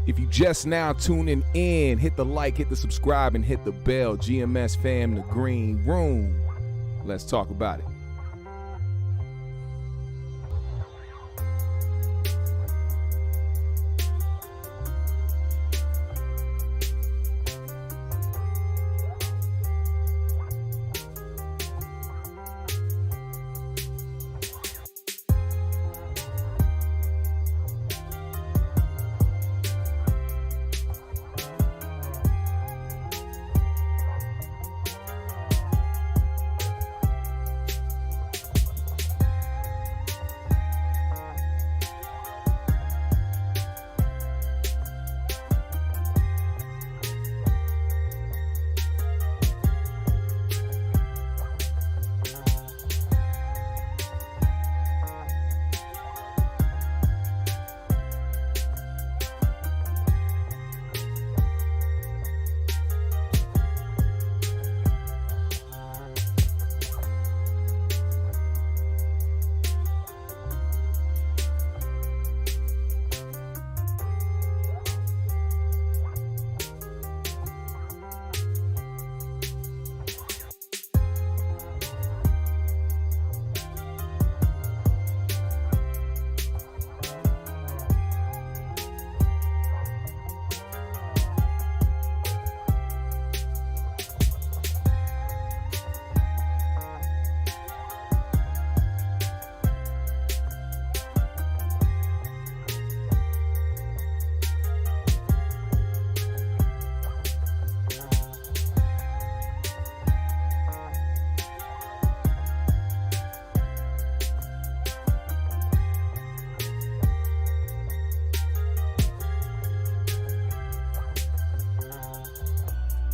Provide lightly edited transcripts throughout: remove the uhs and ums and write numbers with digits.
If you just now tuning in, hit the like, hit the subscribe, and hit the bell. GMS fam, the green room. Let's talk about it.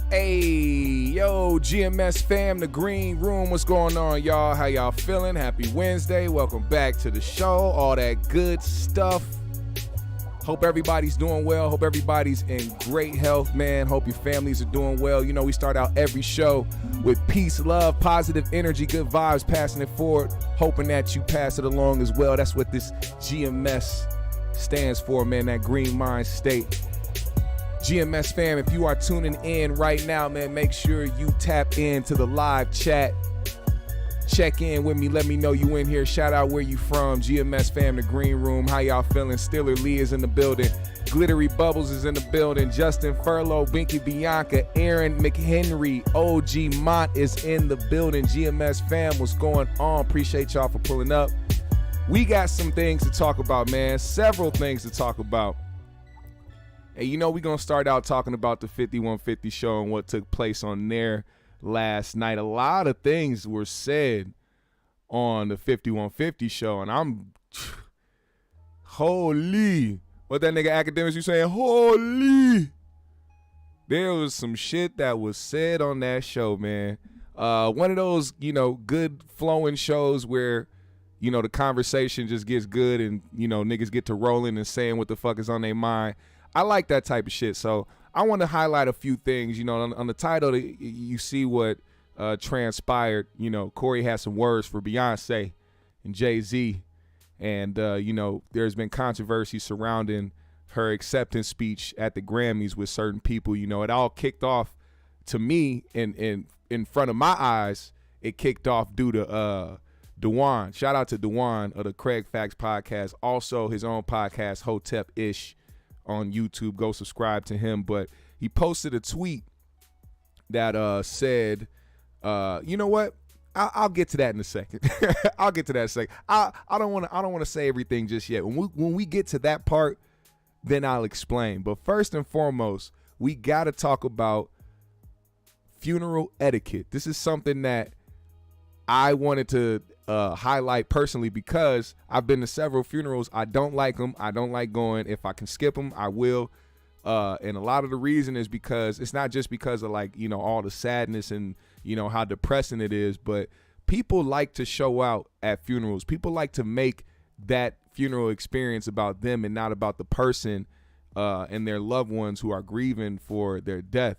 Hey, yo, GMS fam, the green room. What's going on, y'all? How y'all feeling? Happy Wednesday. Welcome back to the show. All that good stuff. Hope everybody's doing well. Hope everybody's in great health, man. Hope your families are doing well. You know, we start out every show with peace, love, positive energy, good vibes, passing it forward, hoping that you pass it along as well. That's what this GMS stands for, man, that green mind state. GMS fam, if you are tuning in right now, man, make sure you tap into the live chat. Check in with me. Let me know you in here. Shout out where you from. GMS fam, the green room. How y'all feeling? Stiller Lee is in the building. Glittery Bubbles is in the building. Justin Furlow, Binky Bianca, Aaron McHenry, OG Mont is in the building. GMS fam, what's going on? Appreciate y'all for pulling up. We got some things to talk about, man. Several things to talk about. Hey, you know, we're going to start out talking about the 5150 show and what took place on there last night. A lot of things were said on the 5150 show, and I'm holy. What that nigga Academics you saying? Holy. There was some shit that was said on that show, man. One of those, you know, good flowing shows where, you know, the conversation just gets good and, you know, niggas get to rolling and saying what the fuck is on their mind. I like that type of shit. So I want to highlight a few things. You know, on the title, you see what transpired. You know, Corey has some words for Beyonce and Jay-Z. And, you know, there's been controversy surrounding her acceptance speech at the Grammys with certain people. You know, it all kicked off, to me, in front of my eyes, it kicked off due to Dewan. Shout out to Dewan of the Craig Facts podcast. Also, his own podcast, Hotep-ish, on YouTube. Go subscribe to him. But he posted a tweet that said, you know what? I'll get to that in a second. I'll get to that in a second. I don't want to say everything just yet. When we get to that part, then I'll explain. But first and foremost, we got to talk about funeral etiquette. This is something that I wanted to highlight personally because I've been to several funerals. I don't like them. I don't like going. If I can skip them, I will. And a lot of the reason is because it's not just because of, like, you know, all the sadness and, you know, how depressing it is, but people like to show out at funerals. People like to make that funeral experience about them and not about the person and their loved ones who are grieving for their death.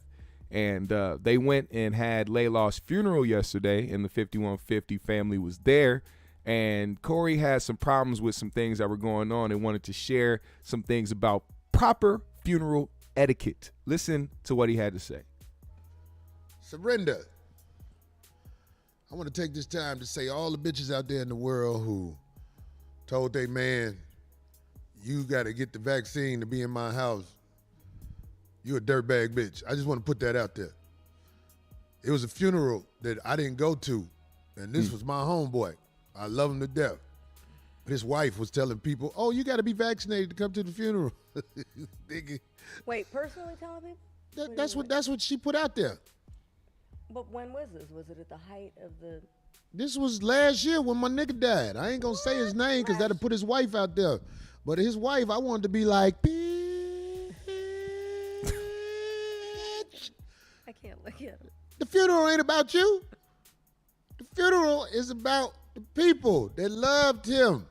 And they went and had Laylaw's funeral yesterday, and the 5150 family was there. And Corey had some problems with some things that were going on and wanted to share some things about proper funeral etiquette. Listen to what he had to say. Surrender. I want to take this time to say all the bitches out there in the world who told they man, you got to get the vaccine to be in my house. You a dirtbag bitch. I just want to put that out there. It was a funeral that I didn't go to, and this was my homeboy. I love him to death. His wife was telling people, oh, you got to be vaccinated to come to the funeral. Wait, personally telling people? That's what she put out there. But when was this? Was it at the height of the... This was last year when my nigga died. I ain't going to say his name because that'll put his wife out there. But his wife, I wanted to be like, bitch. I can't look at it. The funeral ain't about you. The funeral is about the people that loved him.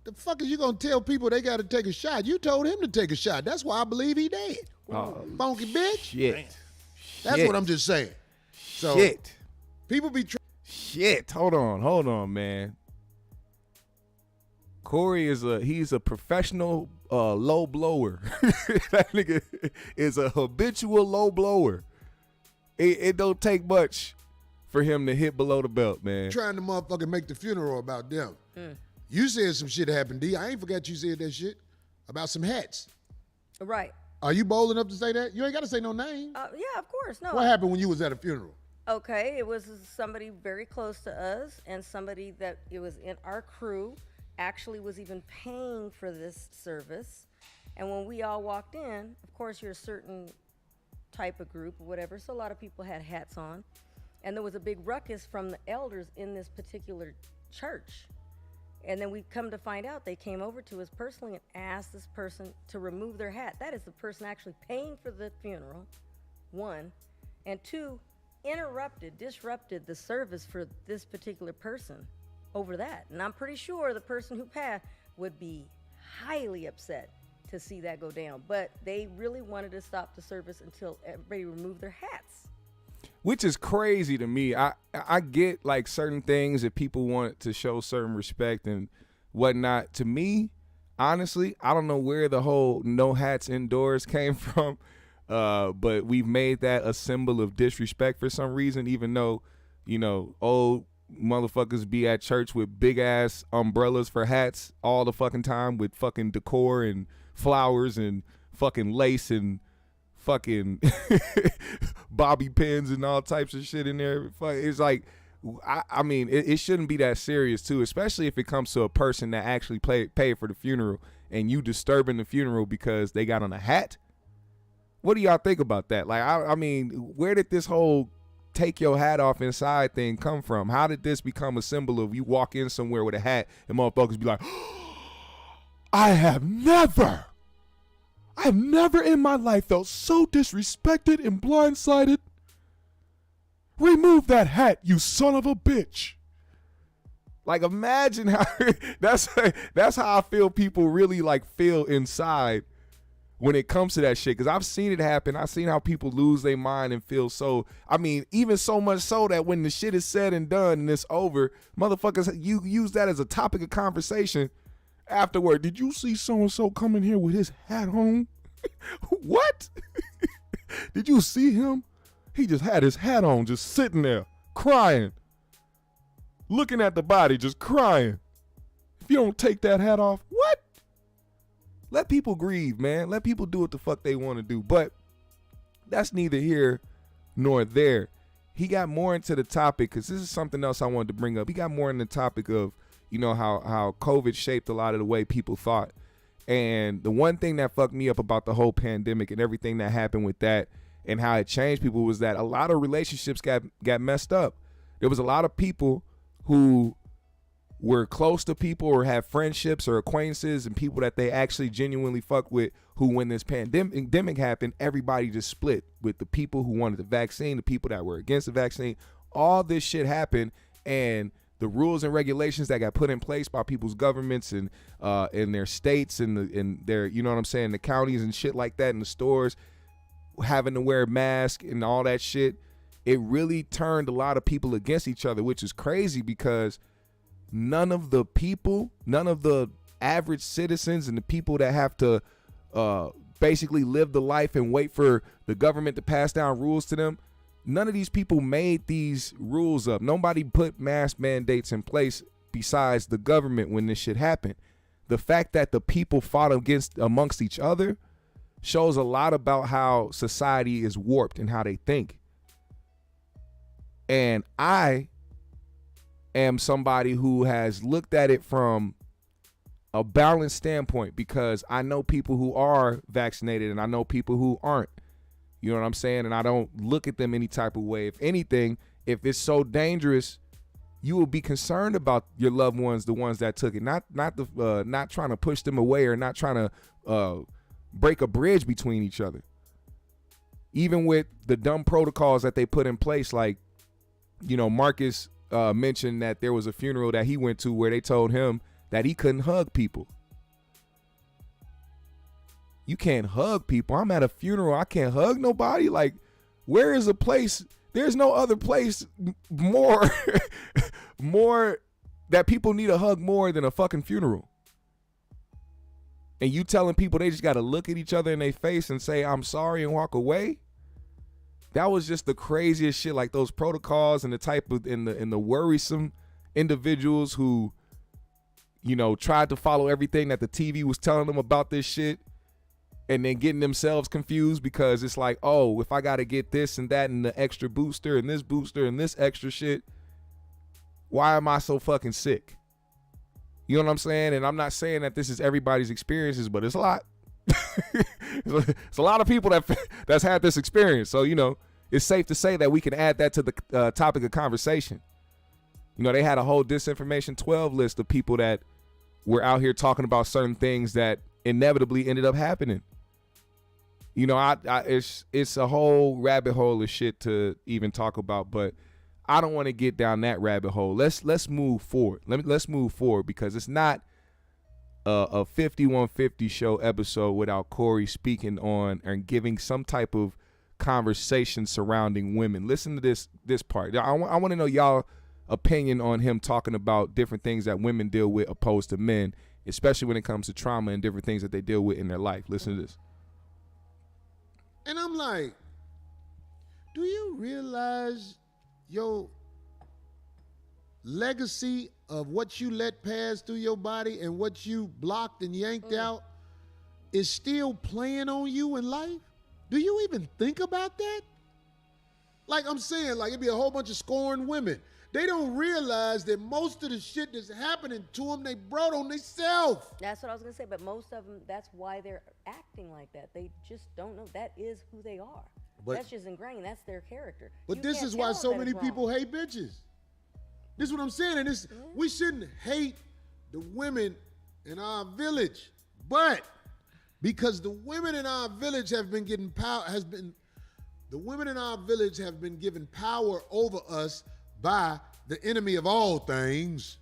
The fuck is you going to tell people they got to take a shot? You told him to take a shot. That's why I believe he dead. Funky bitch. Shit. That's what I'm just saying. So, shit. People be Shit. Hold on, man. Corey he's a professional low blower. That nigga is a habitual low blower. It don't take much for him to hit below the belt, man. trying to motherfucking make the funeral about them. You said some shit happened, D. I ain't forgot you said that shit about some hats. Right. Are you bold enough to say that? You ain't got to say no name. Yeah, of course. No. What happened when you was at a funeral? Okay, it was somebody very close to us and somebody that it was in our crew actually was even paying for this service. And when we all walked in, of course, you're a certain type of group or whatever, so a lot of people had hats on. And there was a big ruckus from the elders in this particular church. And then we come to find out they came over to us personally and asked this person to remove their hat. That is the person actually paying for the funeral, one. And two, disrupted the service for this particular person over that. And I'm pretty sure the person who passed would be highly upset to see that go down. But they really wanted to stop the service until everybody removed their hats. Which is crazy to me. I get like certain things that people want to show certain respect and whatnot. To me, honestly, I don't know where the whole no hats indoors came from. But we've made that a symbol of disrespect for some reason, even though, you know, old motherfuckers be at church with big ass umbrellas for hats all the fucking time with fucking decor and flowers and fucking lace and fucking bobby pins and all types of shit in there. It's like, I mean, it shouldn't be that serious too, especially if it comes to a person that actually paid for the funeral and you disturbing the funeral because they got on a hat. What do y'all think about that? Like, I mean, where did this whole take your hat off inside thing come from? How did this become a symbol of you walk in somewhere with a hat and motherfuckers be like, I have never in my life felt so disrespected and blindsided. Remove that hat, you son of a bitch. Like, imagine how that's how I feel people really like feel inside when it comes to that shit, because I've seen it happen. I've seen how people lose their mind and feel so, I mean, even so much so that when the shit is said and done and it's over, motherfuckers, you use that as a topic of conversation afterward. Did you see so-and-so coming here with his hat on? What? Did you see him? He just had his hat on, just sitting there, crying, looking at the body, just crying. If you don't take that hat off, what? Let people grieve, man. Let people do what the fuck they want to do. But that's neither here nor there. He got more into the topic because this is something else I wanted to bring up. He got more in the topic of, you know, how COVID shaped a lot of the way people thought. And the one thing that fucked me up about the whole pandemic and everything that happened with that and how it changed people was that a lot of relationships got messed up. There was a lot of people who were close to people or have friendships or acquaintances and people that they actually genuinely fuck with who, when this pandemic happened, everybody just split with the people who wanted the vaccine, the people that were against the vaccine. All this shit happened, and the rules and regulations that got put in place by people's governments and in their states and in their, you know what I'm saying, the counties and shit like that, in the stores, having to wear a mask and all that shit, it really turned a lot of people against each other, which is crazy because none of the average citizens and the people that have to basically live the life and wait for the government to pass down rules to them. None of these people made these rules up. Nobody put mask mandates in place besides the government when this shit happened. The fact that the people fought amongst each other shows a lot about how society is warped and how they think. And I am somebody who has looked at it from a balanced standpoint, because I know people who are vaccinated and I know people who aren't. You know what I'm saying? And I don't look at them any type of way. If anything, if it's so dangerous, you will be concerned about your loved ones, the ones that took it, not trying to push them away or not trying to break a bridge between each other. Even with the dumb protocols that they put in place, like, you know, Marcus mentioned that there was a funeral that he went to where they told him that he couldn't hug people. You can't hug people. I'm at a funeral. I can't hug nobody. Like, where is a place? There's no other place more that people need a hug more than a fucking funeral. And you telling people they just got to look at each other in their face and say, I'm sorry, and walk away? That was just the craziest shit. Like, those protocols and the type of, and the worrisome individuals who, you know, tried to follow everything that the TV was telling them about this shit, and then getting themselves confused because it's like, oh, if I got to get this and that and the extra booster and this extra shit, why am I so fucking sick? You know what I'm saying? And I'm not saying that this is everybody's experiences, but it's a lot. It's a lot of people that's had this experience. So, you know, it's safe to say that we can add that to the topic of conversation. You know, they had a whole disinformation 12 list of people that were out here talking about certain things that inevitably ended up happening. You know, it's a whole rabbit hole of shit to even talk about, but I don't want to get down that rabbit hole. Let's move forward. Let's move forward, because it's not a 5150 show episode without Corey speaking on and giving some type of conversation surrounding women. Listen to this part. I want to know y'all opinion on him talking about different things that women deal with opposed to men, especially when it comes to trauma and different things that they deal with in their life. Listen to this. And I'm like, do you realize your legacy of what you let pass through your body and what you blocked and yanked out is still playing on you in life? Do you even think about that? Like I'm saying, like it'd be a whole bunch of scorned women. They don't realize that most of the shit that's happening to them, they brought on themselves. That's what I was going to say, but most of them, that's why they're acting like that. They just don't know. That is who they are. But, that's just ingrained. That's their character. But this is why so many people hate bitches. This is what I'm saying. And this, we shouldn't hate the women in our village. But because the women in our village have been getting power, the women in our village have been given power over us by the enemy of all things.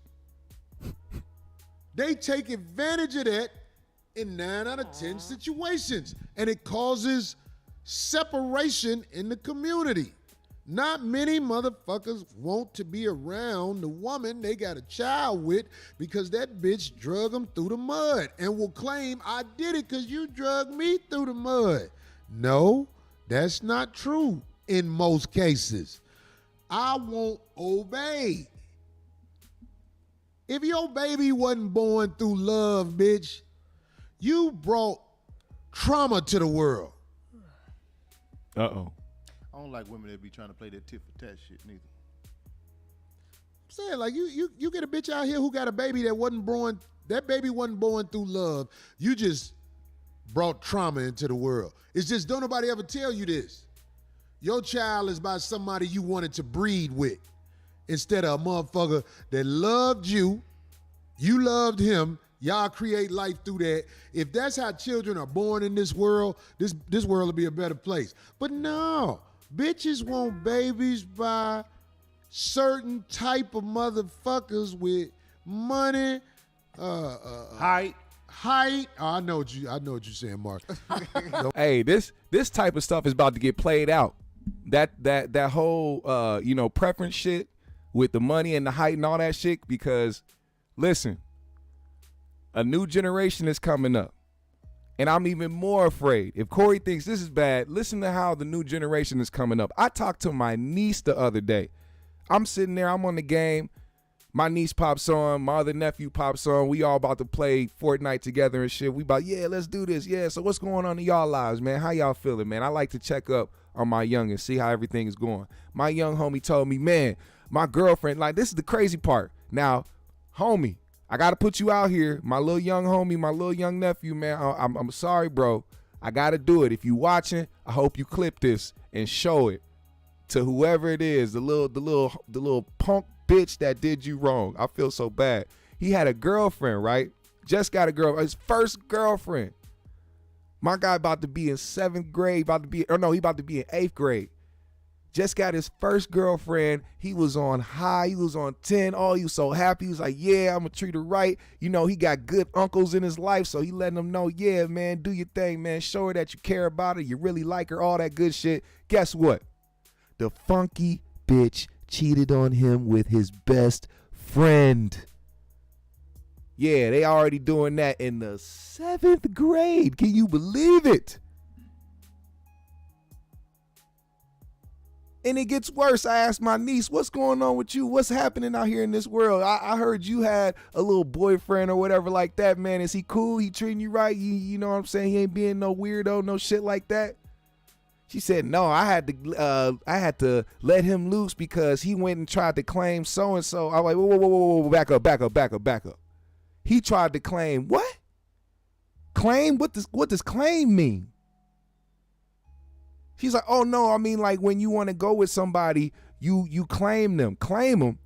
They take advantage of that in 9 out of 10 situations, and it causes separation in the community. Not many motherfuckers want to be around the woman they got a child with because that bitch drug them through the mud and will claim, I did it because you drug me through the mud. No, that's not true in most cases. I won't obey. If your baby wasn't born through love, bitch, you brought trauma to the world. Uh-oh. I don't like women that be trying to play that tit for tat shit neither. I'm saying, like, you get a bitch out here who got a baby that baby wasn't born through love. You just brought trauma into the world. It's just, don't nobody ever tell you this. Your child is by somebody you wanted to breed with instead of a motherfucker that loved you, you loved him, y'all create life through that. If that's how children are born in this world, this world will be a better place. But no, bitches want babies by certain type of motherfuckers with money, Height. Oh, I know what you're saying, Mark. Hey, this type of stuff is about to get played out. That whole preference shit with the money and the height and all that shit, because listen, a new generation is coming up, And I'm even more afraid. If Corey thinks this is bad, listen to how the new generation is coming up. I talked to my niece the other day. I'm sitting there, I'm on the game. My niece pops on, my other nephew pops on. We all about to play Fortnite together and shit. We about, yeah, let's do this. Yeah, so what's going on in y'all lives, man? How y'all feeling, man? I like to check up on my young and see how everything is going. My young homie told me, man, my girlfriend, like, this is the crazy part. Now, homie, I got to put you out here. My little young homie, my little young nephew, man, I'm sorry, bro. I got to do it. If you watching, I hope you clip this and show it to whoever it is, the little punk bitch that did you wrong. I feel so bad. He had a girlfriend, right? Just got a girl, his first girlfriend. My guy about to be in 7th grade, he about to be in 8th grade. Just got his first girlfriend. He was on high. He was on 10. Oh, he was so happy. He was like, yeah, I'm going to treat her right. You know, he got good uncles in his life, so he letting them know, yeah, man, do your thing, man. Show her that you care about her. You really like her, all that good shit. Guess what? The funky bitch cheated on him with his best friend. Yeah, they already doing that in the 7th grade. Can you believe it? And it gets worse. I asked my niece, what's going on with you? What's happening out here in this world? I heard you had a little boyfriend or whatever like that, man. Is he cool? He treating you right? You know what I'm saying? He ain't being no weirdo, no shit like that. She said, no, I had to let him loose because he went and tried to claim so-and-so. I was like, whoa, back up. He tried to claim what? Claim? What does claim mean? She's like, oh no, I mean like when you want to go with somebody, you claim them. Claim them?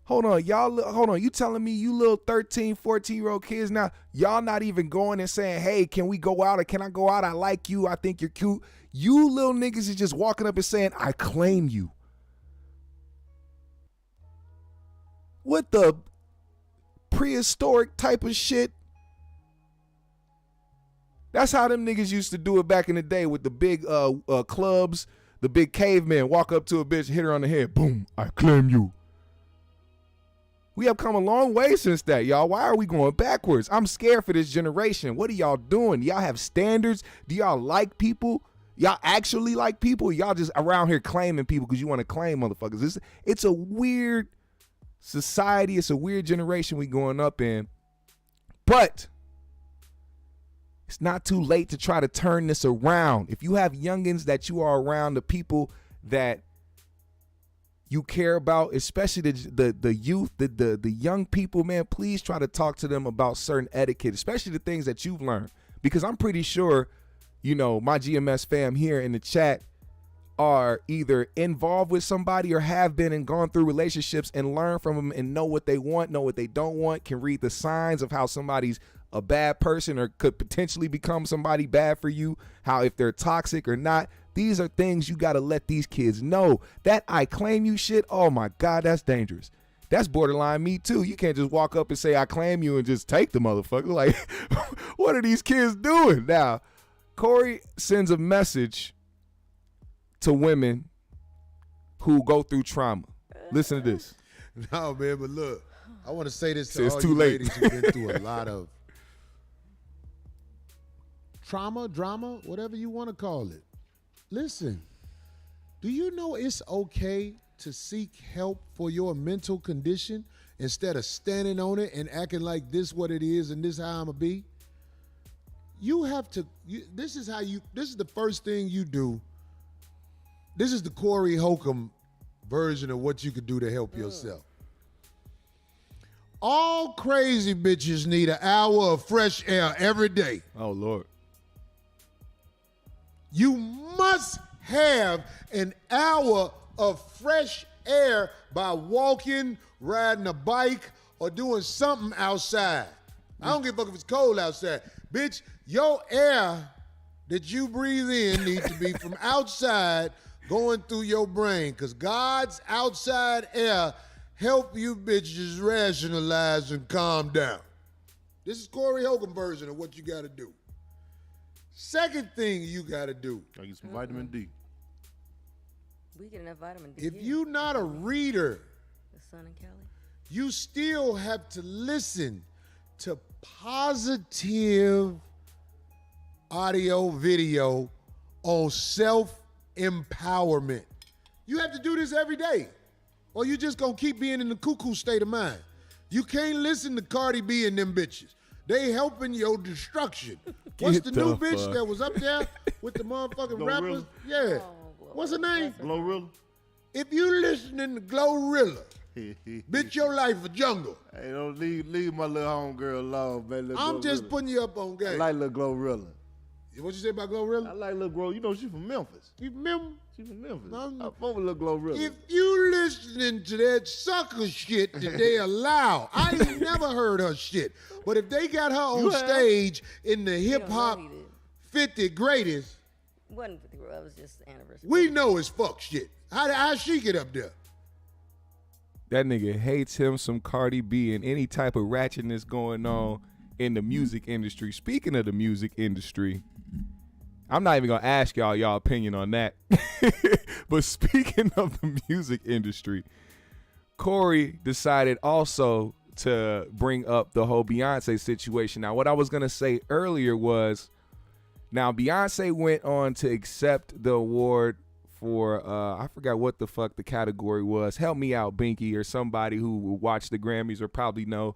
Hold on, y'all, you telling me you little 13, 14-year-old kids now, y'all not even going and saying, hey, can we go out or can I go out? I like you. I think you're cute. You little niggas is just walking up and saying, I claim you. What the prehistoric type of shit? That's how them niggas used to do it back in the day with the big clubs, the big cavemen walk up to a bitch, hit her on the head, boom, I claim you. We have come a long way since that, y'all. Why are we going backwards? I'm scared for this generation. What are y'all doing? Do y'all have standards? Do y'all like people? Y'all actually like people? Y'all just around here claiming people because you want to claim motherfuckers. It's a weird society. It's a weird generation we going up in. But it's not too late to try to turn this around. If you have youngins that you are around, the people that you care about, especially the youth, the young people, man, please try to talk to them about certain etiquette, especially the things that you've learned. Because I'm pretty sure, you know, my GMS fam here in the chat are either involved with somebody or have been and gone through relationships and learn from them and know what they want, know what they don't want, can read the signs of how somebody's a bad person or could potentially become somebody bad for you, how if they're toxic or not. These are things you got to let these kids know. That I claim you shit, oh my God, that's dangerous. That's borderline me too. You can't just walk up and say I claim you and just take the motherfucker. Like, what are these kids doing? Now, Corey sends a message to women who go through trauma. Listen to this. No, man, but look, I want to say this to It's all too you late. ladies who've been through a lot of trauma, drama, whatever you want to call it. Listen, do you know it's okay to seek help for your mental condition instead of standing on it and acting like this what it is and this how I'm going to be? You have to, this is the first thing you do. This is the Corey Holcomb version of what you could do to help yourself. All crazy bitches need an hour of fresh air every day. Oh, Lord. You must have an hour of fresh air by walking, riding a bike, or doing something outside. I don't give a fuck if it's cold outside. Bitch, your air that you breathe in needs to be from outside going through your brain, because God's outside air help you bitches rationalize and calm down. This is Corey Holcomb version of what you got to do. Second thing you got to do. I get some vitamin D. We get enough vitamin D. If you're not a reader, The sun and Cali. you still have to listen to positive audio, video on self-empowerment. You have to do this every day, or you just gonna keep being in the cuckoo state of mind. You can't listen to Cardi B and them bitches. They helping your destruction. What's the new bitch that was up there with the motherfucking rappers? Yeah. What's her name? Glorilla. If you listening to Glorilla, bitch, your life a jungle. Hey, don't leave my little homegirl alone, man. I'm just putting you up on game. I like little Glorilla. What you say about Glorilla? I like little Glorilla. You know she from Memphis. You remember? She from Memphis. No, I fuck with little Glorilla. If you listening to that sucker shit that they allow, I ain't never heard her shit. But if they got her on stage in the hip hop 50 greatest, It wasn't 50, it was just the anniversary. we know it's fuck shit. How she get up there? That nigga hates him some Cardi B and any type of ratchetness going on in the music industry. Speaking of the music industry, I'm not even gonna ask y'all opinion on that. But speaking of the music industry, Corey decided also to bring up the whole Beyonce situation. Now, what I was gonna say earlier was, now Beyonce went on to accept the award for I forgot what the fuck the category was. Help me out, Binky, or somebody who will watch the Grammys or probably know.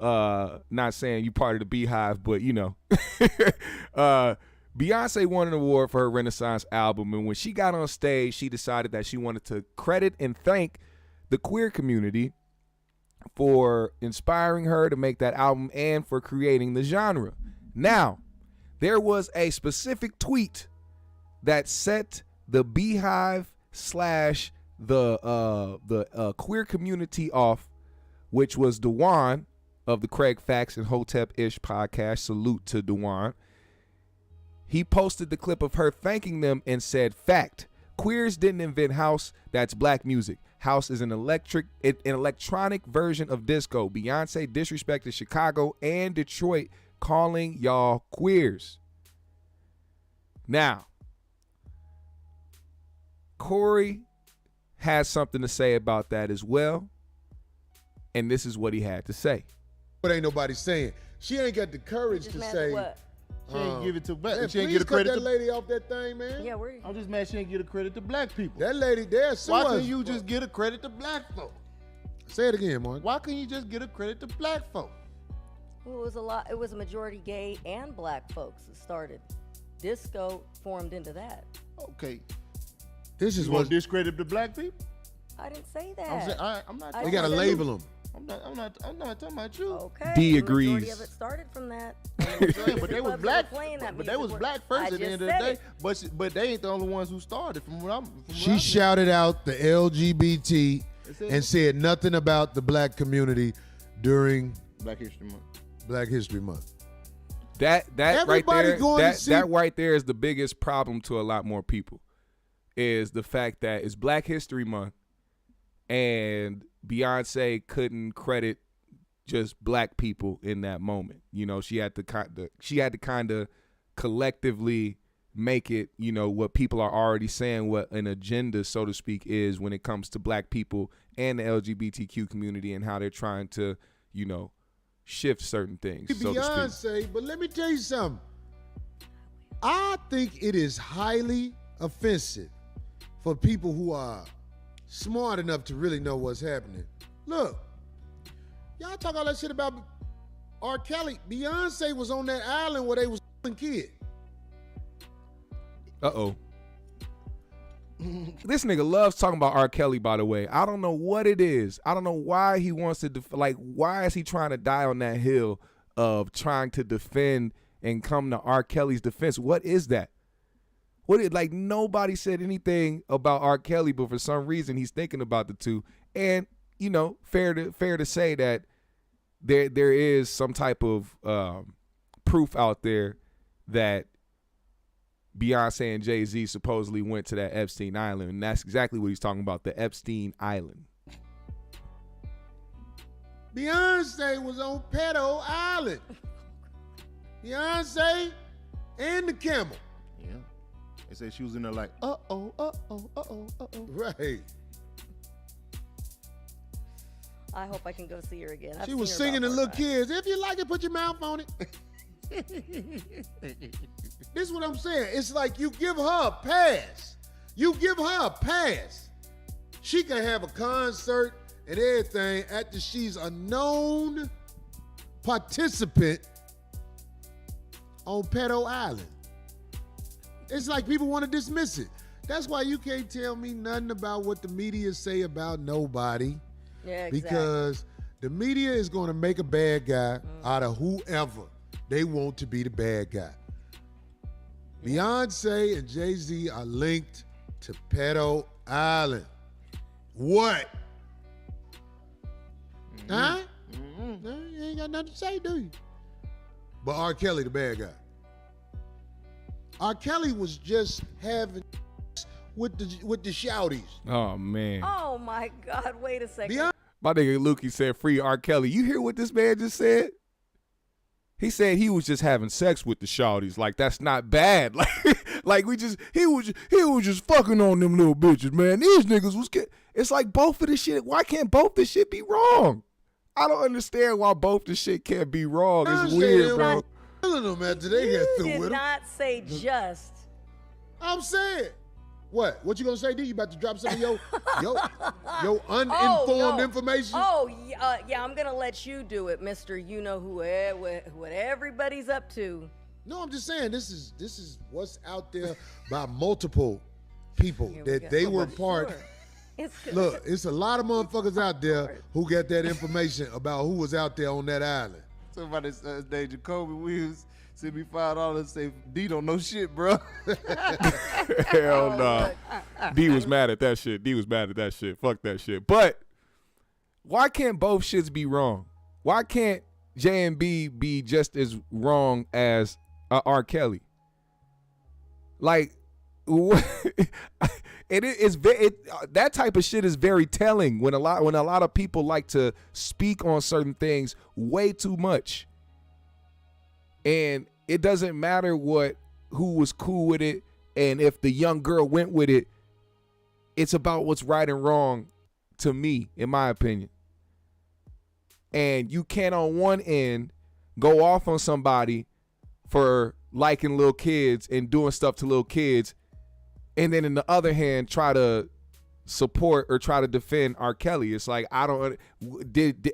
Not saying you part of the Beehive, but you know. Beyonce won an award for her Renaissance album, and when she got on stage, she decided that she wanted to credit and thank the queer community for inspiring her to make that album and for creating the genre. Now, there was a specific tweet that set the Beehive / the queer community off, which was Dewan of the Craig Facts and Hotep Ish podcast. Salute to Dewan. He posted the clip of her thanking them and said, "Fact, queers didn't invent house, that's black music. House is an electronic version of disco. Beyonce disrespected Chicago and Detroit, calling y'all queers." Now, Corey has something to say about that as well, and this is what he had to say. But ain't nobody saying. She ain't got the courage to say. What? She ain't give it to black. Man, She ain't please get a cut credit that to. lady off that thing, man. Yeah, where? I'm just mad she ain't get a credit to black people. That lady there, sue Why us. can't you just get a credit to black folk? Say it again, Mark. Why can't you just get a credit to black folk? Well, it was a lot. It was a majority gay and black folks that started. Disco formed into that. Okay. This is You want what to discredit the black people? I didn't say that. I'm saying, I'm not. I they gotta said- label them. I'm not talking about you. Okay. D the majority agrees. of it started from that. But they was black. But they was black first at the end of the day. It. But they ain't the only ones who started. From what She shouted out the LGBT and said nothing about the black community during Black History Month. Black History Month. That right Everybody there, going to that, see- that right there is the biggest problem to a lot more people, is the fact that it's Black History Month and Beyonce couldn't credit just black people in that moment. You know, she had to kind of collectively make it, you know, what people are already saying, what an agenda, so to speak, is when it comes to black people and the LGBTQ community and how they're trying to, you know, shift certain things, so to speak. Beyonce, but let me tell you something. I think it is highly offensive for people who are smart enough to really know what's happening. Look, y'all talk all that shit about R. Kelly. Beyonce was on that island where they was kid. Uh-oh. This nigga loves talking about R. Kelly, by the way. I don't know what it is. I don't know why he wants to, why is he trying to die on that hill of trying to defend and come to R. Kelly's defense? What is that? Nobody said anything about R. Kelly, but for some reason he's thinking about the two. And, you know, fair to say that there is some type of proof out there that Beyonce and Jay-Z supposedly went to that Epstein Island, and that's exactly what he's talking about, the Epstein Island. Beyonce was on Pedo Island. Beyonce and the camel. Yeah. They say she was in there like, Right. I hope I can go see her again. I've She seen was her singing to about little 4 times. kids. If you like it, put your mouth on it. This is what I'm saying. It's like you give her a pass. You give her a pass. She can have a concert and everything after she's a known participant on Pedo Island. It's like people want to dismiss it. That's why you can't tell me nothing about what the media say about nobody. Yeah, exactly. Because the media is going to make a bad guy out of whoever they want to be the bad guy. Beyonce and Jay-Z are linked to Pedo Island. What? Huh? No, you ain't got nothing to say, do you? But R. Kelly, the bad guy. R. Kelly was just having with the shouties. Oh man. Oh my God! Wait a second. My nigga Lukey said free R. Kelly. You hear what this man just said? He said he was just having sex with the shawties. Like that's not bad. Like he was just fucking on them little bitches, man. These niggas was it's like both of this shit. Why can't both this shit be wrong? I don't understand why both the shit can't be wrong. It's weird, bro. Killing them after they got through You with did them. not say just. I'm saying. What? What you gonna say, D? You about to drop some of your uninformed information? Oh, yeah, I'm gonna let you do it, Mister. You know what everybody's up to. No, I'm just saying this is what's out there by multiple people Here we that go. they were part. Sure. It's good. Look, it's a lot of motherfuckers out there who got that information about who was out there on that island. Somebody named Jacoby Williams sent me $5. Say D don't know shit, bro. Hell no. D was mad at that shit. Fuck that shit. But why can't both shits be wrong? Why can't J and B be just as wrong as R. Kelly? Like, that type of shit is very telling when a lot of people like to speak on certain things way too much. And it doesn't matter who was cool with it, and if the young girl went with it, it's about what's right and wrong to me, in my opinion. And you can't on one end go off on somebody for liking little kids and doing stuff to little kids, and then in the other hand try to support or try to defend R. Kelly. It's like, I don't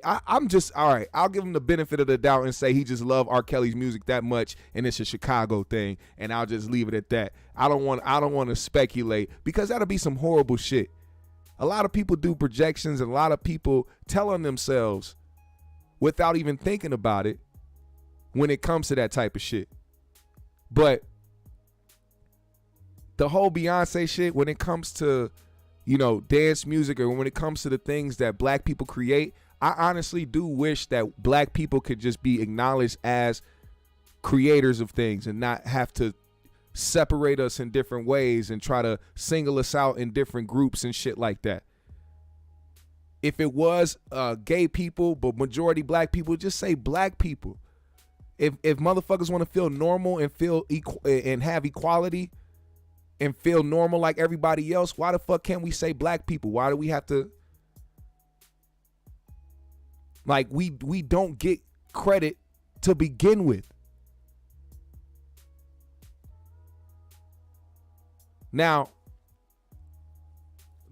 I'm just all right, I'll give him the benefit of the doubt and say he just loved R. Kelly's music that much and it's a Chicago thing, and I'll just leave it at that. I don't want to speculate, because that'll be some horrible shit. A lot of people do projections, and a lot of people tell on themselves without even thinking about it when it comes to that type of shit. But the whole Beyonce shit, when it comes to, dance music, or when it comes to the things that black people create, I honestly do wish that black people could just be acknowledged as creators of things and not have to separate us in different ways and try to single us out in different groups and shit like that. If it was gay people, but majority black people, just say black people. If motherfuckers want to feel normal and feel equal and have equality and feel normal like everybody else, why the fuck can't we say black people? Why do we have to? Like, we don't get credit to begin with. Now,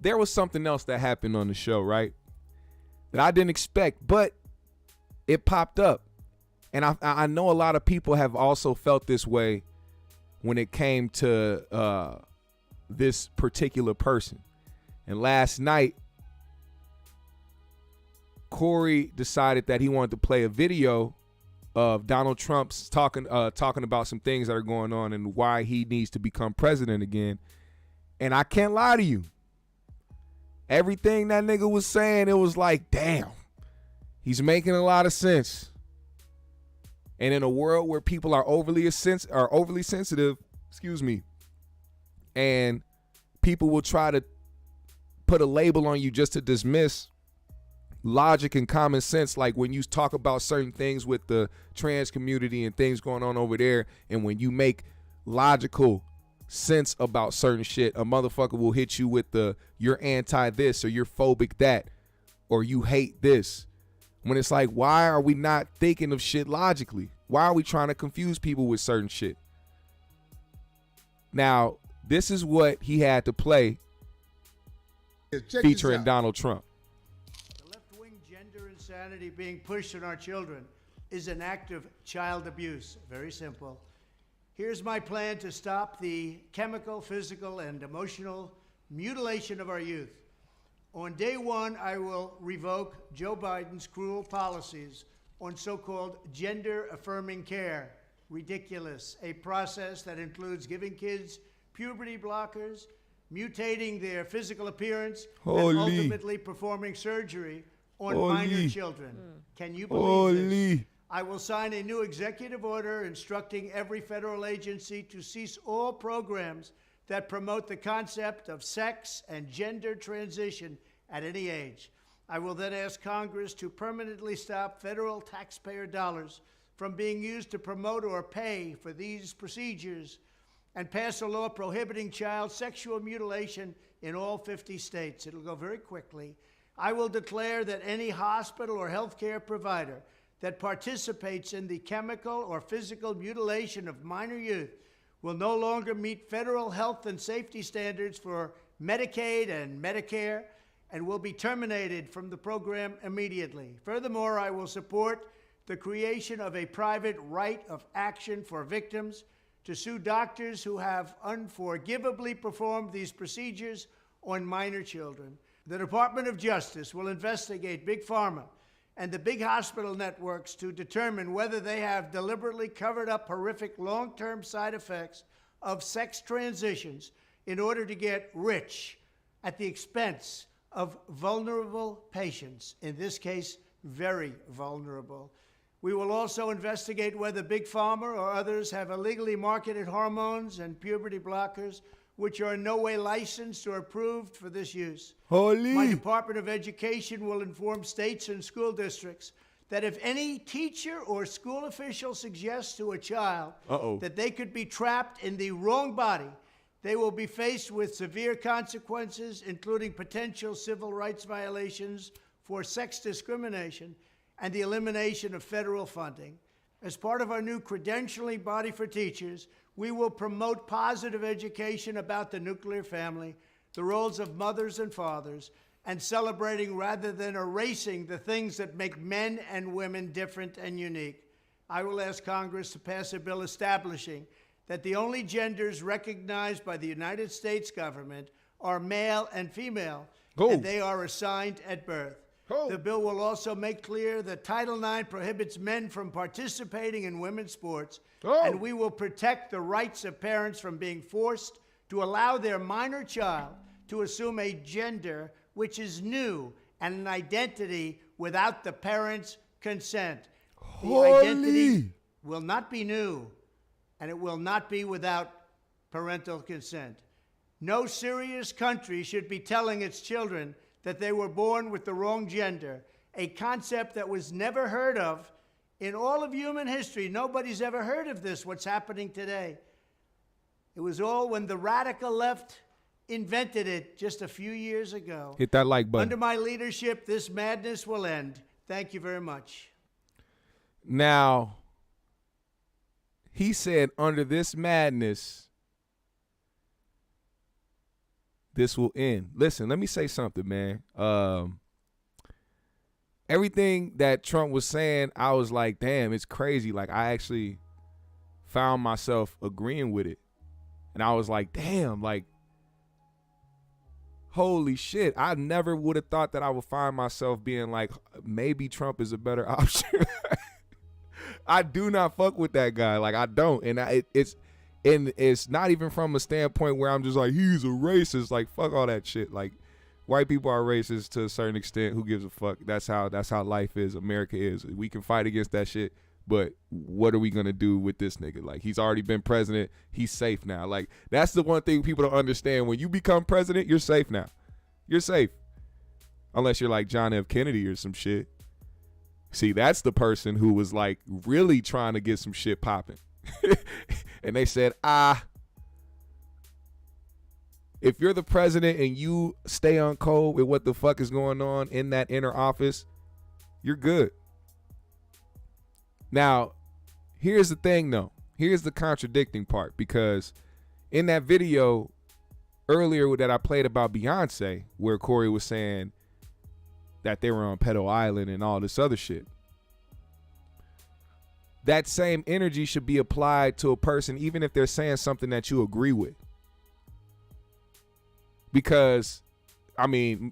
there was something else that happened on the show, right? That I didn't expect, but it popped up. And I know a lot of people have also felt this way when it came to this particular person. And last night, Corey decided that he wanted to play a video of Donald Trump's talking about some things that are going on and why he needs to become president again. And I can't lie to you, everything that nigga was saying, it was like, damn, he's making a lot of sense. And in a world where people are overly sensitive, and people will try to put a label on you just to dismiss logic and common sense, like when you talk about certain things with the trans community and things going on over there, and when you make logical sense about certain shit, a motherfucker will hit you with the you're anti this, or you're phobic that, or you hate this. When it's like, why are we not thinking of shit logically? Why are we trying to confuse people with certain shit? Now, this is what he had to play featuring Donald Trump. The left-wing gender insanity being pushed on our children is an act of child abuse. Very simple. Here's my plan to stop the chemical, physical, and emotional mutilation of our youth. On day one, I will revoke Joe Biden's cruel policies on so-called gender-affirming care. Ridiculous. A process that includes giving kids puberty blockers, mutating their physical appearance, and ultimately performing surgery on minor children. Can you believe this? I will sign a new executive order instructing every federal agency to cease all programs that promote the concept of sex and gender transition at any age. I will then ask Congress to permanently stop federal taxpayer dollars from being used to promote or pay for these procedures and pass a law prohibiting child sexual mutilation in all 50 states. It'll go very quickly. I will declare that any hospital or healthcare provider that participates in the chemical or physical mutilation of minor youth will no longer meet federal health and safety standards for Medicaid and Medicare and will be terminated from the program immediately. Furthermore, I will support the creation of a private right of action for victims to sue doctors who have unforgivably performed these procedures on minor children. The Department of Justice will investigate Big Pharma and the big hospital networks to determine whether they have deliberately covered up horrific long-term side effects of sex transitions in order to get rich at the expense of vulnerable patients, in this case, very vulnerable. We will also investigate whether Big Pharma or others have illegally marketed hormones and puberty blockers which are in no way licensed or approved for this use. My Department of Education will inform states and school districts that if any teacher or school official suggests to a child that they could be trapped in the wrong body, they will be faced with severe consequences, including potential civil rights violations for sex discrimination and the elimination of federal funding. As part of our new credentialing body for teachers, we will promote positive education about the nuclear family, the roles of mothers and fathers, and celebrating rather than erasing the things that make men and women different and unique. I will ask Congress to pass a bill establishing that the only genders recognized by the United States government are male and female, and they are assigned at birth. The bill will also make clear that Title IX prohibits men from participating in women's sports, and we will protect the rights of parents from being forced to allow their minor child to assume a gender which is new and an identity without the parents' consent. The identity will not be new, and it will not be without parental consent. No serious country should be telling its children that they were born with the wrong gender, a concept that was never heard of in all of human history. Nobody's ever heard of this, what's happening today. It was all when the radical left invented it just a few years ago. Hit that like button. Under my leadership, this madness will end. Thank you very much. Now, he said, under this madness, this will end. Listen, let me say something, man. Everything that Trump was saying, I was like, damn, it's crazy. Like, I actually found myself agreeing with it. And I was like, damn, like, holy shit. I never would have thought that I would find myself being like, maybe Trump is a better option. I do not fuck with that guy. Like, I don't. And it's not even from a standpoint where I'm just like, he's a racist. Like, fuck all that shit. Like, white people are racist to a certain extent. Who gives a fuck? That's how life is. America is. We can fight against that shit. But what are we going to do with this nigga? Like, he's already been president. He's safe now. Like, that's the one thing people don't understand. When you become president, you're safe now. You're safe. Unless you're like John F. Kennedy or some shit. See, that's the person who was like really trying to get some shit popping. And they said, if you're the president and you stay on code with what the fuck is going on in that inner office, you're good. Now, here's the thing though. Here's the contradicting part, because in that video earlier that I played about Beyonce, where Corey was saying that they were on Pedo Island and all this other shit, that same energy should be applied to a person even if they're saying something that you agree with. Because, I mean,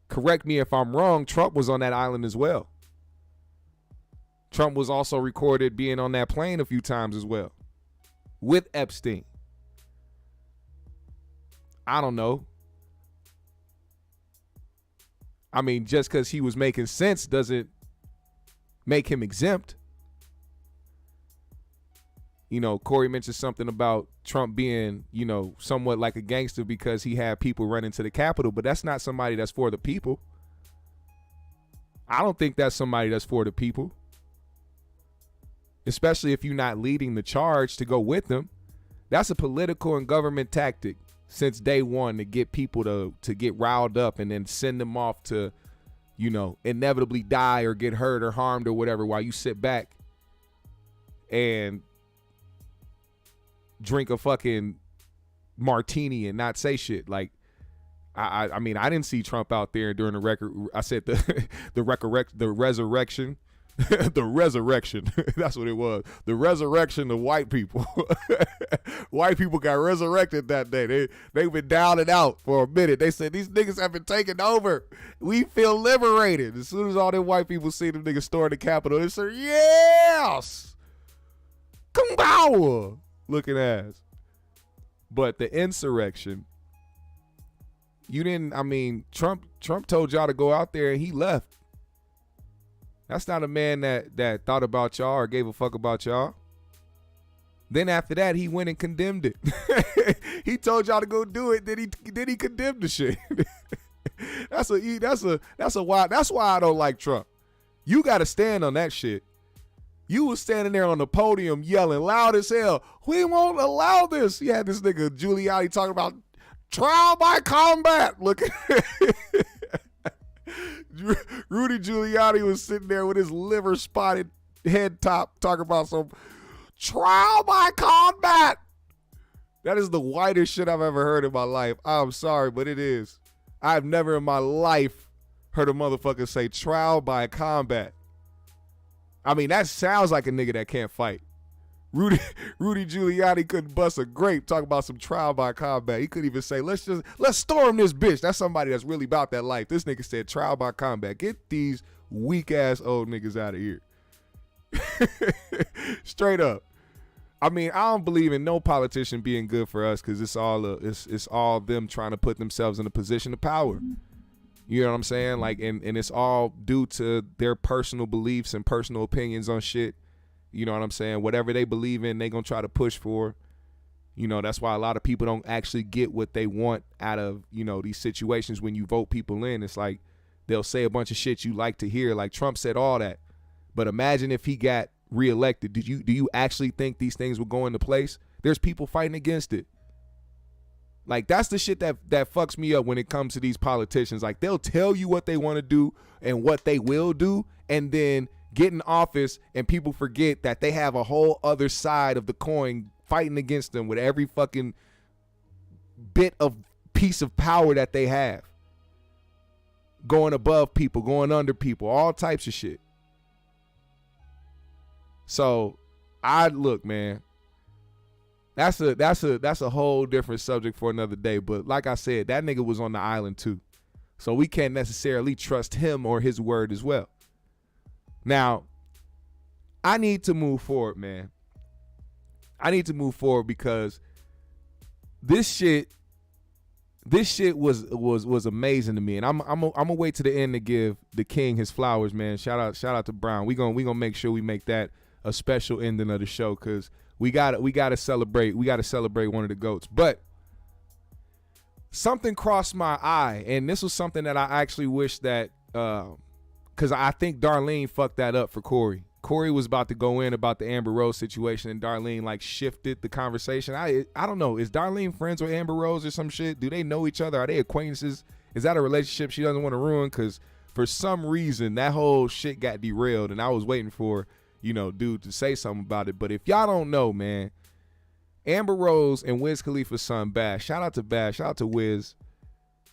correct me if I'm wrong, Trump was on that island as well. Trump was also recorded being on that plane a few times as well with Epstein. I don't know. I mean, just because he was making sense doesn't make him exempt. You know, Corey mentioned something about Trump being, you know, somewhat like a gangster because he had people run into the Capitol, but that's not somebody that's for the people. I don't think that's somebody that's for the people. Especially if you're not leading the charge to go with them. That's a political and government tactic since day one to get people to get riled up and then send them off to, you know, inevitably die or get hurt or harmed or whatever while you sit back and drink a fucking martini and not say shit. Like, I mean, I didn't see Trump out there during the record. I said the resurrection. The resurrection. That's what it was. The resurrection of white people. White people got resurrected that day. They've been down and out for a minute. They said these niggas have been taken over. We feel liberated. As soon as all them white people see them niggas storm the Capitol, they say, yes! Kumbawa! Looking ass. But the insurrection, you didn't, I mean, Trump told y'all to go out there and he left. That's not a man that thought about y'all or gave a fuck about y'all. Then after that, he went and condemned it. He told y'all to go do it. Then he condemned the shit. That's why I don't like Trump. You got to stand on that shit. You was standing there on the podium yelling loud as hell. We won't allow this. You had this nigga Giuliani talking about trial by combat. Look at Rudy Giuliani was sitting there with his liver spotted head top talking about some trial by combat. That is the whitest shit I've ever heard in my life. I'm sorry, but it is. I've never in my life heard a motherfucker say trial by combat. I mean, that sounds like a nigga that can't fight. Rudy Giuliani couldn't bust a grape talking about some trial by combat. He couldn't even say, let's storm this bitch. That's somebody that's really about that life. This nigga said trial by combat. Get these weak ass old niggas out of here. Straight up. I mean, I don't believe in no politician being good for us because it's all them trying to put themselves in a position of power. You know what I'm saying? Like, and it's all due to their personal beliefs and personal opinions on shit. You know what I'm saying? Whatever they believe in, they gonna try to push for. You know, that's why a lot of people don't actually get what they want out of, you know, these situations when you vote people in. It's like they'll say a bunch of shit you like to hear. Like Trump said all that. But imagine if he got reelected. Do you actually think these things will go into place? There's people fighting against it. Like, that's the shit that fucks me up when it comes to these politicians. Like, they'll tell you what they want to do and what they will do, and then get in office and people forget that they have a whole other side of the coin fighting against them with every fucking bit of piece of power that they have. Going above people, going under people, all types of shit. So, look, man. That's a whole different subject for another day. But like I said, that nigga was on the island too. So we can't necessarily trust him or his word as well. Now, I need to move forward, man. I need to move forward because this shit was amazing to me, and I'm gonna wait to the end to give the king his flowers, man. Shout out to Brown. We gonna make sure we make that a special ending of the show because we gotta celebrate one of the GOATs. But something crossed my eye, and this was something that I actually wish that because I think Darlene fucked that up for Corey. Corey was about to go in about the Amber Rose situation, and Darlene like shifted the conversation. I don't know. Is Darlene friends with Amber Rose or some shit? Do they know each other? Are they acquaintances? Is that a relationship she doesn't want to ruin? Because for some reason that whole shit got derailed, and I was waiting for, dude to say something about it. But if y'all don't know, man, Amber Rose and Wiz Khalifa's son Bash. Shout out to Bash. Shout out to Wiz.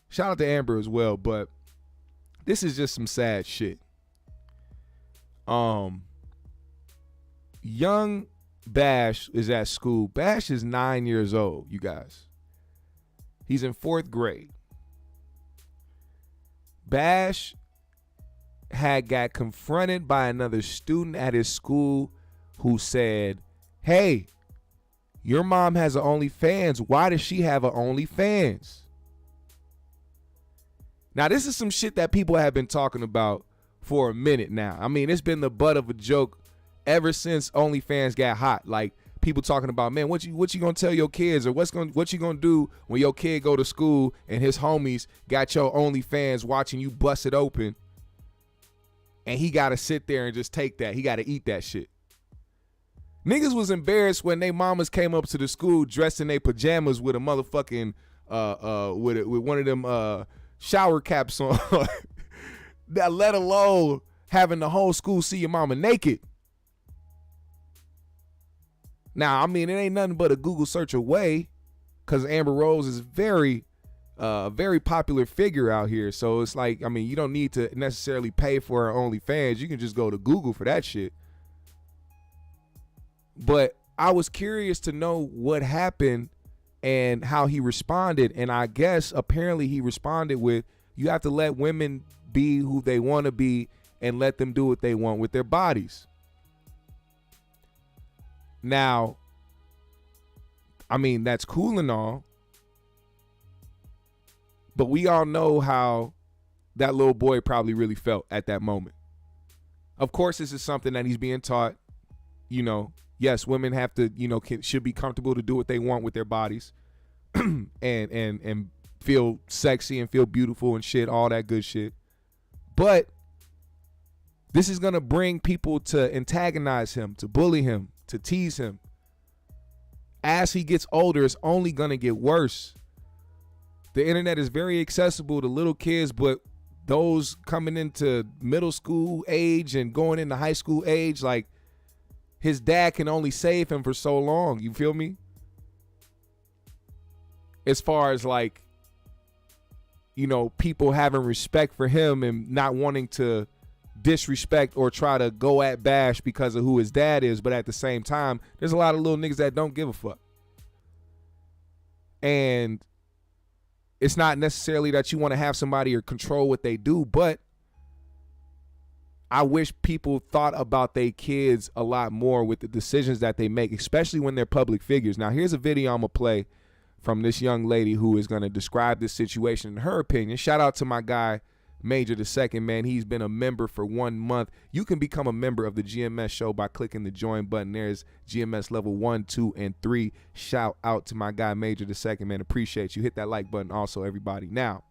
Shout out to Amber as well. But this is just some sad shit. Young Bash is at school. Bash is 9 years old, you guys. He's in 4th grade. Bash had got confronted by another student at his school who said, "Hey, your mom has an OnlyFans. Why does she have an OnlyFans?" Now, this is some shit that people have been talking about for a minute now. I mean, it's been the butt of a joke ever since OnlyFans got hot. Like, people talking about, man, what you gonna tell your kids, or what you gonna do when your kid go to school and his homies got your OnlyFans watching you bust it open, and he gotta sit there and just take that. He gotta eat that shit. Niggas was embarrassed when they mamas came up to the school dressed in their pajamas with a motherfucking with one of them shower caps on. That, let alone having the whole school see your mama naked. Now, I mean, it ain't nothing but a Google search away, because Amber Rose is very popular figure out here. So it's like, I mean, you don't need to necessarily pay for her OnlyFans. You can just go to Google for that shit. But I was curious to know what happened and how he responded. And I guess apparently he responded with, you have to let women be who they want to be and let them do what they want with their bodies. Now, I mean, that's cool and all, but we all know how that little boy probably really felt at that moment. Of course, this is something that he's being taught. Yes, women have to, should be comfortable to do what they want with their bodies and feel sexy and feel beautiful and shit, all that good shit. But this is going to bring people to antagonize him, to bully him, to tease him. As he gets older, it's only going to get worse. The internet is very accessible to little kids, but those coming into middle school age and going into high school age, like, his dad can only save him for so long. You feel me? As far as, like, people having respect for him and not wanting to disrespect or try to go at Bash because of who his dad is, but at the same time, there's a lot of little niggas that don't give a fuck. And it's not necessarily that you want to have somebody or control what they do, but I wish people thought about their kids a lot more with the decisions that they make, especially when they're public figures. Now, here's a video I'm going to play from this young lady who is going to describe this situation in her opinion. Shout out to my guy, Major the Second, man. He's been a member for 1 month. You can become a member of the GMS show by clicking the join button. There's GMS level 1, 2, and 3. Shout out to my guy, Major the Second, man. Appreciate you. Hit that like button also, everybody. Now,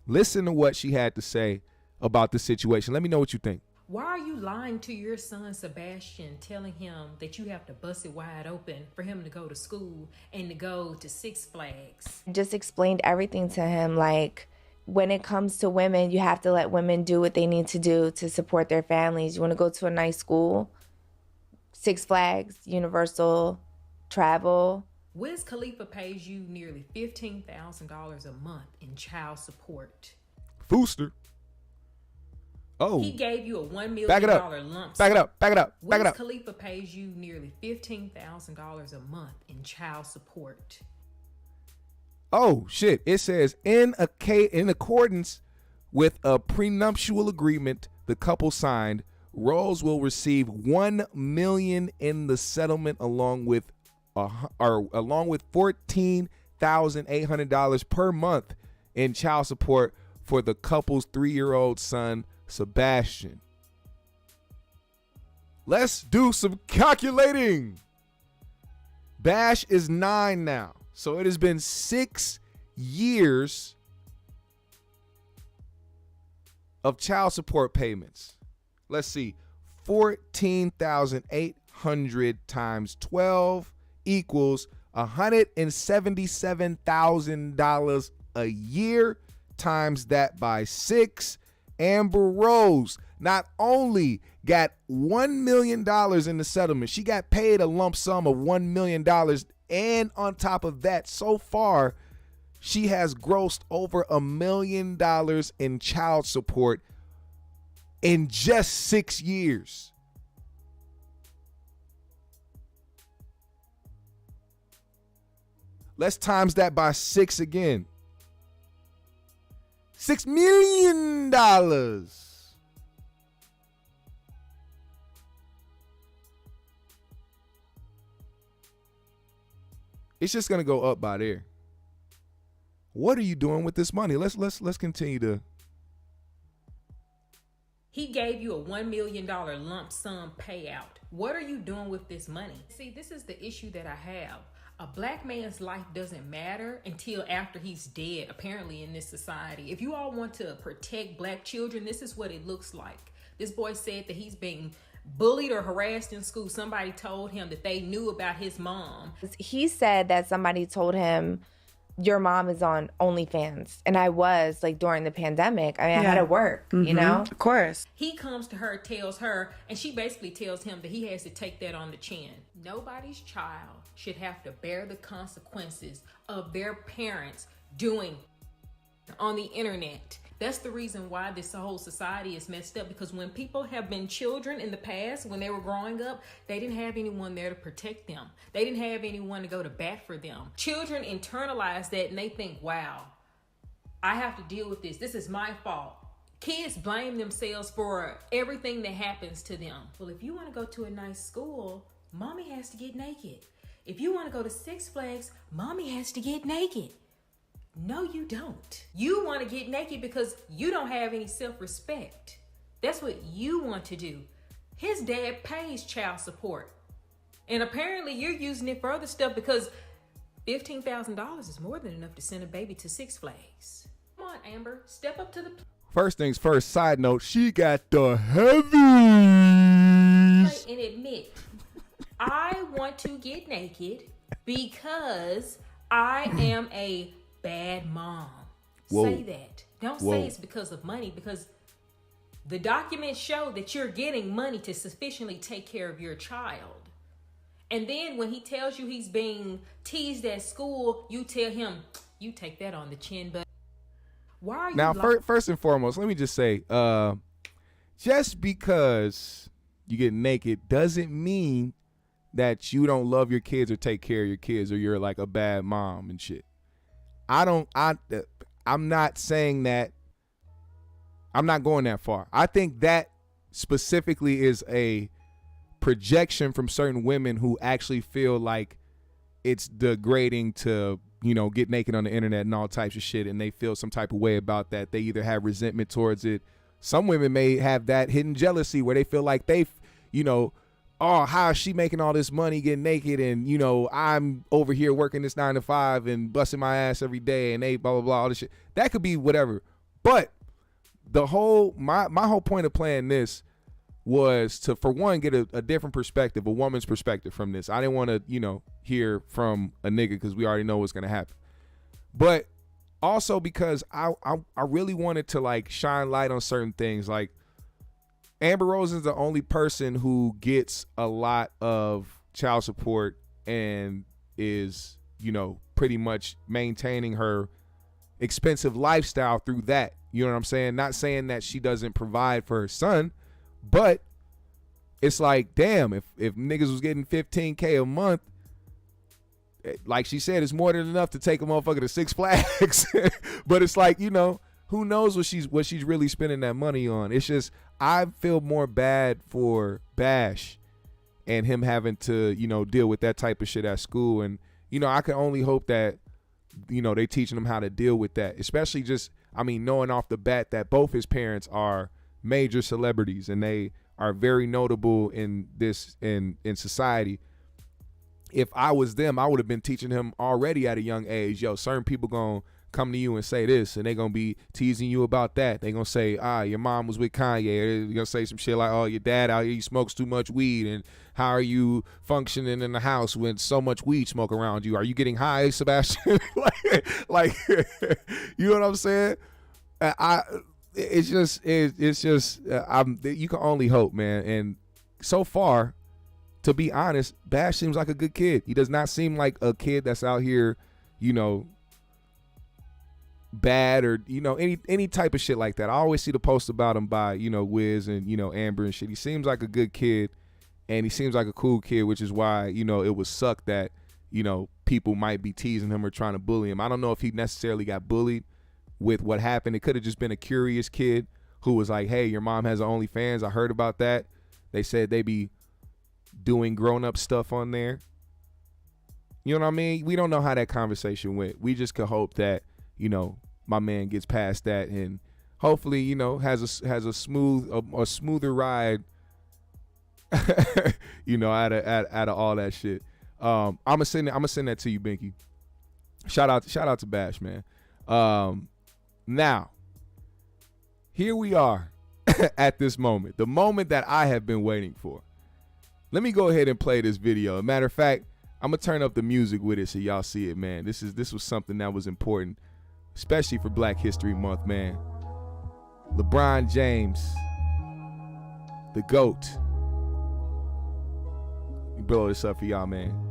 listen to what she had to say about the situation. Let me know what you think. Why are you lying to your son, Sebastian, telling him that you have to bust it wide open for him to go to school and to go to Six Flags? Just explained everything to him, like, when it comes to women, you have to let women do what they need to do to support their families. You want to go to a nice school, Six Flags, Universal, travel. Wiz Khalifa pays you nearly $15,000 a month in child support. Fooster. Oh. He gave you a $1 million lump sum. Back it up. Wiz Khalifa pays you nearly $15,000 a month in child support. Oh, shit. It says, in accordance with a prenuptial agreement the couple signed, Rose will receive $1 million in the settlement along with $14,800 per month in child support for the couple's 3-year-old son, Sebastian. Let's do some calculating. Bash is 9 now. So it has been 6 years of child support payments. Let's see. 14,800 times 12 equals $177,000 a year. Times that by 6. Amber Rose, not only got $1 million in the settlement, she got paid a lump sum of $1 million. And on top of that, so far, she has grossed over $1 million in child support in just 6 years. Let's times that by 6 again. $6 million. It's just gonna go up by there. What are you doing with this money? Let's continue to. He gave you a $1 million lump sum payout. What are you doing with this money? See, this is the issue that I have. A black man's life doesn't matter until after he's dead, apparently, in this society. If you all want to protect black children, this is what it looks like. This boy said that he's being bullied or harassed in school. Somebody told him that they knew about his mom. He said that somebody told him, your mom is on OnlyFans. And I was, like, during the pandemic. I mean, I had to work, you know? Of course. He comes to her, tells her, and she basically tells him that he has to take that on the chin. Nobody's child should have to bear the consequences of their parents doing on the internet. That's the reason why this whole society is messed up, because when people have been children in the past, when they were growing up, they didn't have anyone there to protect them. They didn't have anyone to go to bat for them. Children internalize that and they think, wow, I have to deal with this. This is my fault. Kids blame themselves for everything that happens to them. Well, if you want to go to a nice school, mommy has to get naked. If you want to go to Six Flags, mommy has to get naked. No, you don't. You want to get naked because you don't have any self-respect. That's what you want to do. His dad pays child support. And apparently you're using it for other stuff, because $15,000 is more than enough to send a baby to Six Flags. Come on, Amber, step up to the plate. First things first, side note, she got the heavies. And admit, I want to get naked because I am a bad mom. Whoa. Say that. Don't say it's because of money, because the documents show that you're getting money to sufficiently take care of your child. And then when he tells you he's being teased at school, you tell him, you take that on the chin. But why are you now? First and foremost, let me just say, just because you get naked doesn't mean that you don't love your kids or take care of your kids, or you're like a bad mom and shit. I'm not saying that. I'm not going that far. I think that specifically is a projection from certain women who actually feel like it's degrading to, you know, get naked on the internet and all types of shit, and they feel some type of way about that. They either have resentment towards it. Some women may have that hidden jealousy where they feel like they, you know, oh, how is she making all this money getting naked, and, you know, I'm over here working this 9 to 5 and busting my ass every day, and they blah blah blah, all this shit. That could be whatever. But the whole my whole point of playing this was to, for one, get a different perspective, a woman's perspective from this. I didn't want to, you know, hear from a nigga because we already know what's gonna happen. But also because I really wanted to, like, shine light on certain things. Like, Amber Rose is the only person who gets a lot of child support and is, you know, pretty much maintaining her expensive lifestyle through that. You know what I'm saying? Not saying that she doesn't provide for her son, but it's like, damn, if niggas was getting $15K a month, like she said, it's more than enough to take a motherfucker to Six Flags. But it's like, you know, who knows what she's really spending that money on. It's just, I feel more bad for Bash and him having to, you know, deal with that type of shit at school. And, you know, I can only hope that, you know, they teaching him how to deal with that, especially just, I mean, knowing off the bat that both his parents are major celebrities and they are very notable in this, in society. If I was them, I would have been teaching him already at a young age, yo, certain people gonna come to you and say this, and they gonna be teasing you about that. They gonna say, your mom was with Kanye. Or they gonna say some shit like, oh, your dad out here, he smokes too much weed, and how are you functioning in the house with so much weed smoke around you? Are you getting high, Sebastian? like, you know what I'm saying? it's just you can only hope, man. And so far, to be honest, Bash seems like a good kid. He does not seem like a kid that's out here, bad or any type of shit like that. I always see the post about him by Wiz and Amber and shit. He seems like a good kid, and he seems like a cool kid, which is why it would suck that people might be teasing him or trying to bully him. I don't know if he necessarily got bullied with what happened. It could have just been a curious kid who was like, hey, your mom has an OnlyFans. I heard about that. They said they be doing grown-up stuff on there. You know what I mean? We don't know how that conversation went. We just could hope that my man gets past that and hopefully has a smoother ride out of all that shit. I'm gonna send that to you, Binky. Shout out to Bash, man. Now here we are at this moment, the moment that I have been waiting for. Let me go ahead and play this video. As a matter of fact, I'm gonna turn up the music with it so y'all see it, man. This was something that was important, especially for Black History Month, man. LeBron James, the GOAT. Let me blow this up for y'all, man.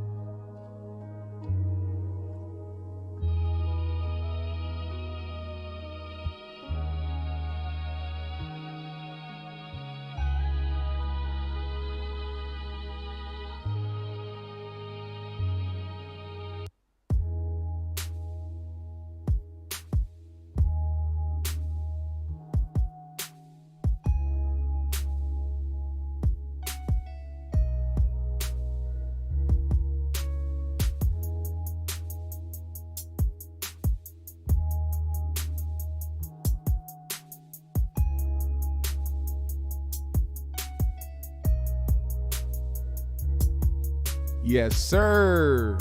Yes, sir.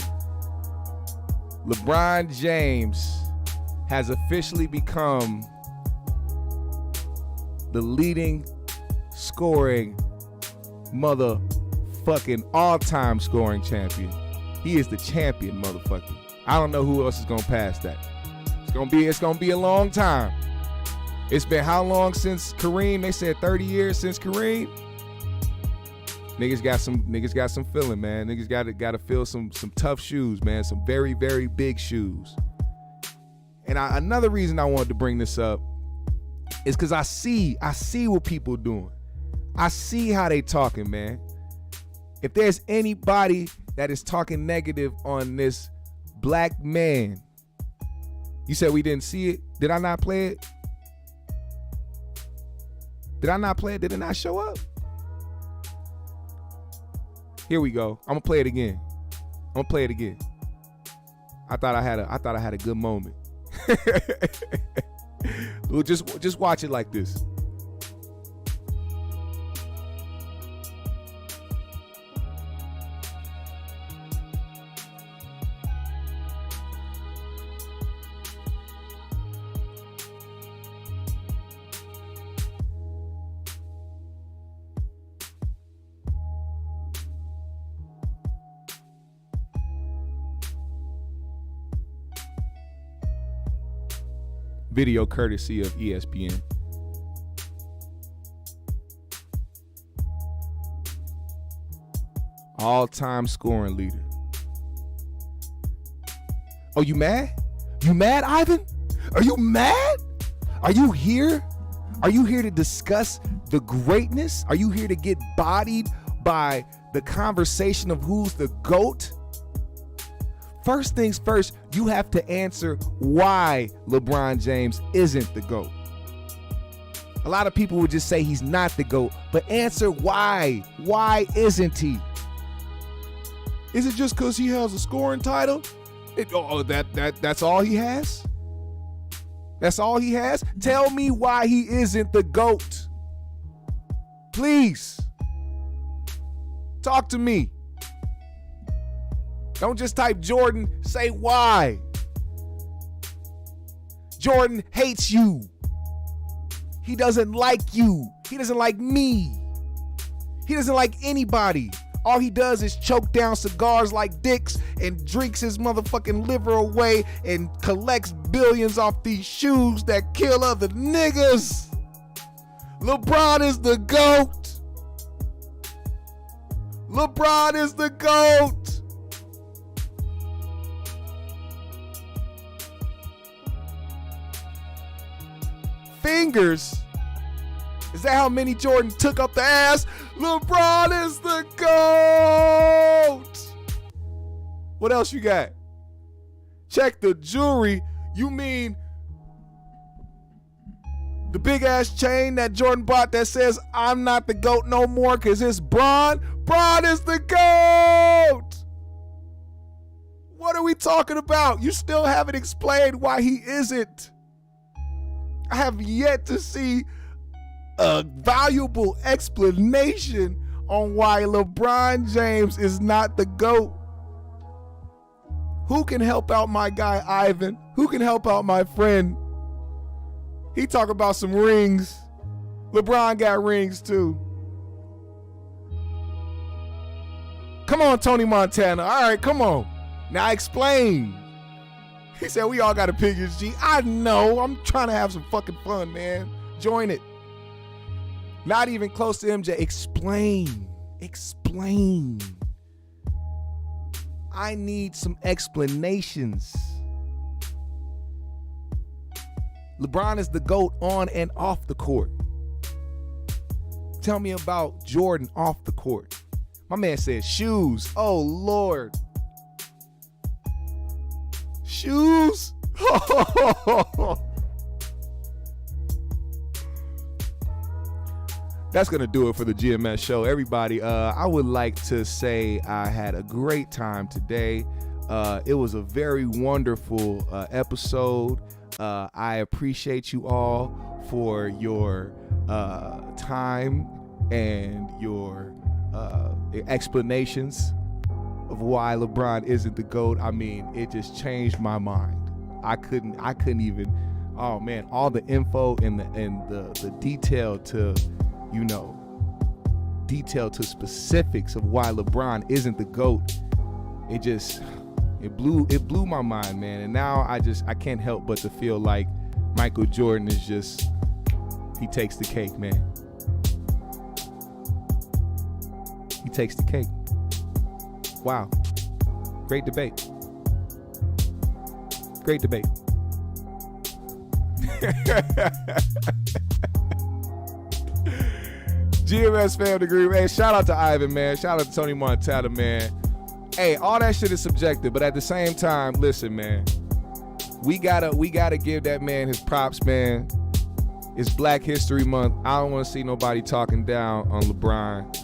LeBron James has officially become the leading scoring motherfucking all-time scoring champion. He is the champion, motherfucker. I don't know who else is gonna pass that. It's gonna be a long time. It's been how long since Kareem? They said 30 years since Kareem. Niggas got some feeling, man. Niggas gotta fill some tough shoes, man. Some very, very big shoes. And another reason I wanted to bring this up is because I see what people doing. I see how they talking, man. If there's anybody that is talking negative on this black man, you said we didn't see it. Did I not play it? Did I not play it? Did it not show up? Here we go. I'm gonna play it again. I thought I had a good moment. Well, just watch it like this. Video courtesy of ESPN. All-time scoring leader. Oh, you mad? You mad, Ivan? Are you mad? Are you here? Are you here to discuss the greatness? Are you here to get bodied by the conversation of who's the GOAT? First things first, you have to answer why LeBron James isn't the GOAT. A lot of people would just say he's not the GOAT, but answer why. Why isn't he? Is it just because he has a scoring title? That's all he has? That's all he has? Tell me why he isn't the GOAT. Please. Talk to me. Don't just type Jordan, say why. Jordan hates you. He doesn't like you. He doesn't like me. He doesn't like anybody. All he does is choke down cigars like dicks and drinks his motherfucking liver away and collects billions off these shoes that kill other niggas. LeBron is the GOAT. LeBron is the GOAT. Fingers. Is that how many Jordan took up the ass? LeBron is the GOAT. What else you got? Check the jewelry. You mean the big ass chain that Jordan bought that says I'm not the GOAT no more because it's Bron? Bron is the GOAT. What are we talking about? You still haven't explained why he isn't. I have yet to see a valuable explanation on why LeBron James is not the GOAT. Who can help out my guy Ivan? Who can help out my friend? He talk about some rings. LeBron got rings too. Come on, Tony Montana. All right, come on. Now explain. He said we all got to pick his G. I know. I'm trying to have some fucking fun, man. Join it. Not even close to MJ. Explain. Explain. I need some explanations. LeBron is the GOAT on and off the court. Tell me about Jordan off the court. My man said shoes. Oh, Lord. Shoes? That's going to do it for the GMS show. Everybody, I would like to say I had a great time today. It was a very wonderful episode. I appreciate you all for your time and your explanations of why LeBron isn't the GOAT. I mean, it just changed my mind. I couldn't even, oh man, all the info and the detail to, detail to specifics of why LeBron isn't the GOAT. It blew my mind, man. And now I can't help but to feel like Michael Jordan is just, he takes the cake, man. He takes the cake. Wow. Great debate. Great debate. GMS fam degree, man. Shout out to Ivan, man. Shout out to Tony Montana, man. Hey, all that shit is subjective, but at the same time, listen, man. We gotta give that man his props, man. It's Black History Month. I don't want to see nobody talking down on LeBron.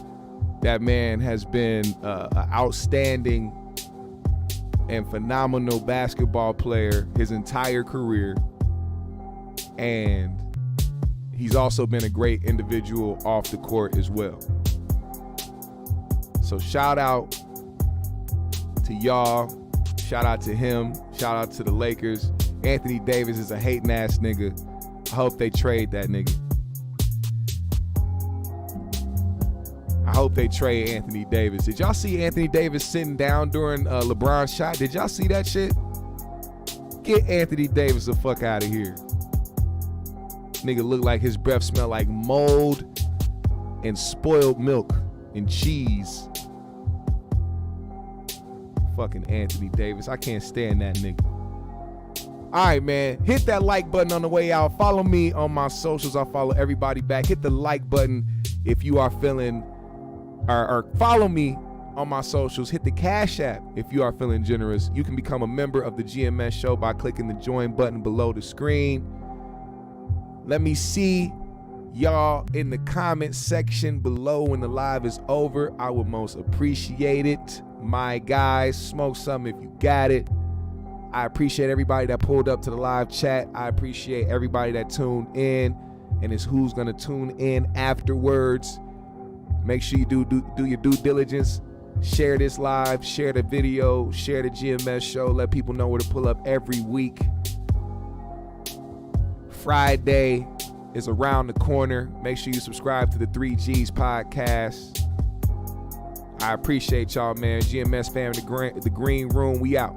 That man has been an outstanding and phenomenal basketball player his entire career. And he's also been a great individual off the court as well. So shout out to y'all. Shout out to him. Shout out to the Lakers. Anthony Davis is a hating ass nigga. I hope they trade that nigga. I hope they trade Anthony Davis. Did y'all see Anthony Davis sitting down during LeBron's shot? Did y'all see that shit? Get Anthony Davis the fuck out of here. Nigga look like his breath smell like mold and spoiled milk and cheese. Fucking Anthony Davis. I can't stand that nigga. All right, man. Hit that like button on the way out. Follow me on my socials. I'll follow everybody back. Hit the like button if you are feeling, or follow me on my socials. Hit the Cash App if you are feeling generous. You can become a member of the GMS show by clicking the join button below the screen. Let me see y'all in the comment section below when the live is over. I would most appreciate it. My guys, smoke something if you got it. I appreciate everybody that pulled up to the live chat. I appreciate everybody that tuned in and is who's gonna tune in afterwards. Make sure you do your due diligence. Share this live, share the video, share the GMS show. Let people know where to pull up every week. Friday is around the corner. Make sure you subscribe to the 3Gs podcast. I appreciate y'all, man. GMS fam, the green room, we out.